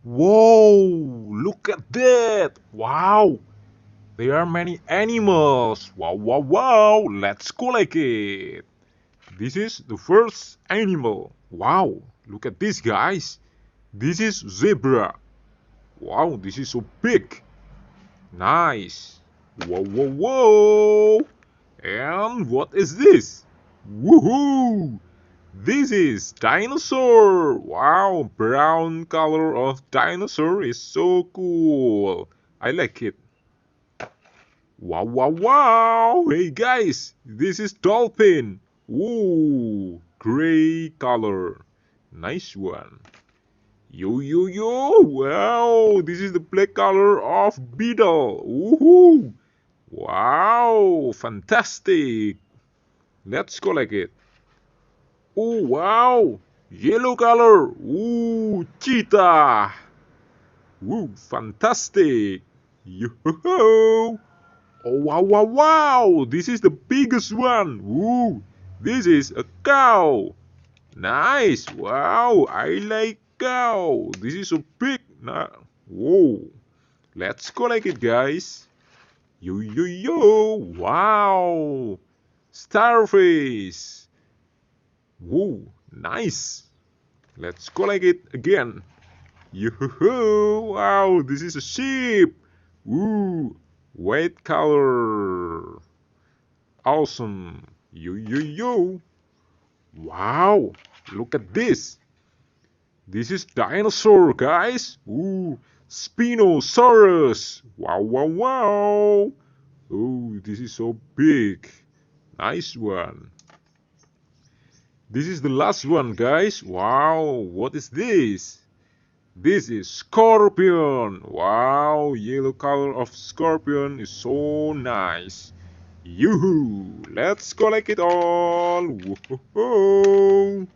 Whoa, look at that! Wow, there are many animals. Wow, wow, wow, let's collect it. This is the first animal. Wow, look at this, guys. This is zebra. Wow, this is so big. Nice. Whoa, whoa, whoa. And what is this? Woohoo! This is dinosaur. Wow, brown color of dinosaur is so cool. I like it. Wow, wow, wow. Hey guys, this is dolphin. Ooh, gray color. Nice one. Yo, yo, yo. Wow, this is the black color of beetle. Woohoo. Wow, fantastic. Let's collect it. Oh, wow. Yellow color. Ooh, cheetah. Ooh, fantastic. Yo-ho-ho. Oh, wow, wow, wow. This is the biggest one. Ooh, this is a cow. Nice. Wow, I like cow. This is so big. Whoa. Let's collect it, guys. Yo, yo, yo. Wow. Starfish. Whoa, nice. Let's collect it again. Yoo-hoo! Wow, this is a sheep. Ooh, white color. Awesome. Yo, yo, yo. Wow, look at this. This is dinosaur, guys. Ooh, spinosaurus. Wow, wow, wow. Oh, this is so big. Nice one. This is the last one, guys. Wow, what is this? This is scorpion. Wow, yellow color of scorpion is so nice. Yoo-hoo! Let's collect it all. Whoa-ho-ho.